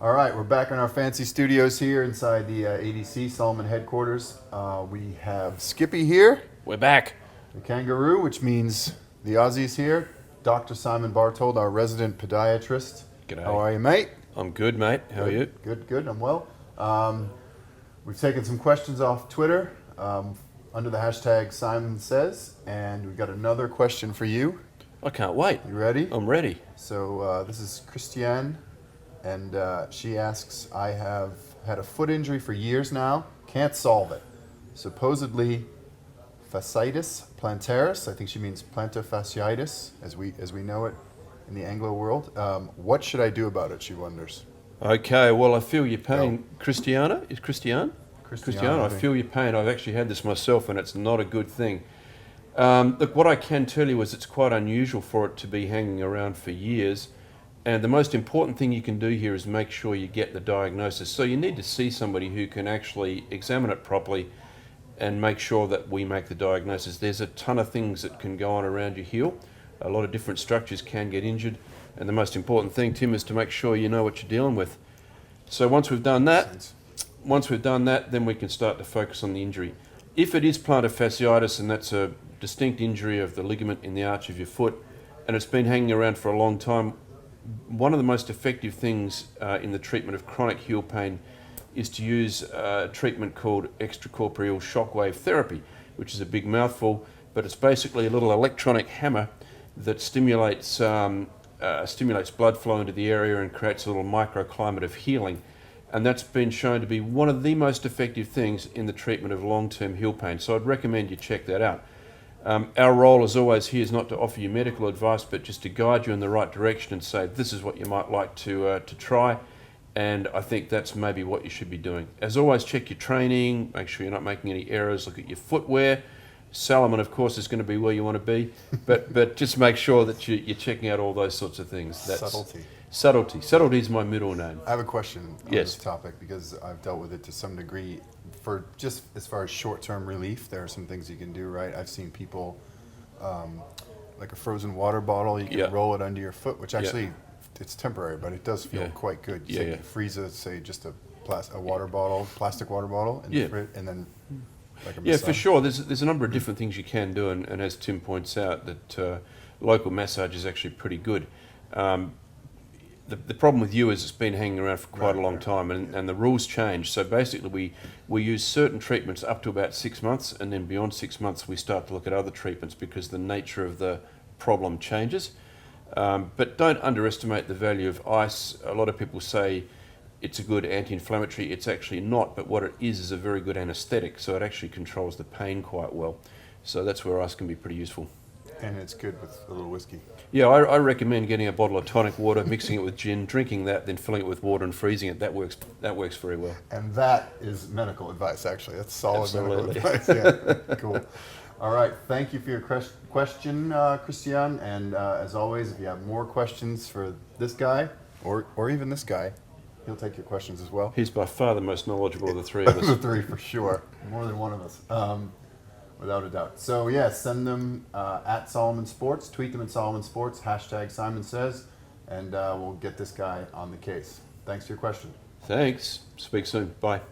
All right, we're back in our fancy studios here inside the ADC Salomon headquarters. We have Skippy here, We're back. the kangaroo, which means the Aussie's here. Dr. Simon Bartold, our resident podiatrist. G'day. How are you, mate? I'm good, mate. How are you? Good. I'm well. We've taken some questions off Twitter under the hashtag Simon Says, and we've got another question for you. I can't wait. You ready? I'm ready. So this is Christiane, and she asks, I have had a foot injury for years now, can't solve it. Supposedly fasciitis plantaris, I think she means plantar fasciitis, as we know it in the Anglo world. What should I do about it, she wonders. Okay, well, I feel your pain. Christiana? Is Christiane? Christiana, I feel your pain. I've actually had this myself, and it's not a good thing. Look, what I can tell you is it's quite unusual for it to be hanging around for years. And the most important thing you can do here is make sure you get the diagnosis. So you need to see somebody who can actually examine it properly and make sure that we make the diagnosis. There's a ton of things that can go on around your heel. A lot of different structures can get injured. And the most important thing, Tim, is to make sure you know what you're dealing with. So once we've done that, then we can start to focus on the injury. If it is plantar fasciitis, and that's a distinct injury of the ligament in the arch of your foot, and it's been hanging around for a long time, one of the most effective things in the treatment of chronic heel pain is to use a treatment called extracorporeal shockwave therapy, which is a big mouthful, but it's basically a little electronic hammer that stimulates blood flow into the area and creates a little microclimate of healing. And that's been shown to be one of the most effective things in the treatment of long-term heel pain. So I'd recommend you check that out. Our role, as always, here is not to offer you medical advice, but just to guide you in the right direction and say, this is what you might like to try. And I think that's maybe what you should be doing. As always, check your training, make sure you're not making any errors, look at your footwear. Salomon, of course, is going to be where you want to be, but just make sure that you're checking out all those sorts of things. That's Subtlety. Subtlety is my middle name. I have a question on Yes. this topic because I've dealt with it to some degree. For just as far as short-term relief, there are some things you can do, right? I've seen people, like a frozen water bottle, you can Yeah. roll it under your foot, which Yeah. actually, it's temporary, but it does feel Yeah. quite good. Yeah, So yeah. you freeze it, say just a water bottle, plastic water bottle, and, Yeah. and then like a Yeah, massage. for sure. There's a number of different things you can do, and as Tim points out, that local massage is actually pretty good. The problem with you is it's been hanging around for quite a long time, and the rules change. So basically, we use certain treatments up to about 6 months, and then beyond 6 months, we start to look at other treatments because the nature of the problem changes. But don't underestimate the value of ice. A lot of people say it's a good anti-inflammatory. It's actually not, but what it is a very good anesthetic, so it actually controls the pain quite well. So that's where ice can be pretty useful. And it's good with a little whiskey. Yeah, I recommend getting a bottle of tonic water, mixing it with gin, drinking that, then filling it with water and freezing it. That works very well. And that is medical advice, actually. That's solid Absolutely. medical advice. Yeah, cool. All right, thank you for your question, Christian. And as always, if you have more questions for this guy, or even this guy, he'll take your questions as well. He's by far the most knowledgeable of the three of The us. three for sure. More than one of us. Without a doubt. So yeah, send them at Salomon Sports, tweet them at Salomon Sports, hashtag Simon Says, and we'll get this guy on the case. Thanks for your question. Thanks. Speak soon. Bye.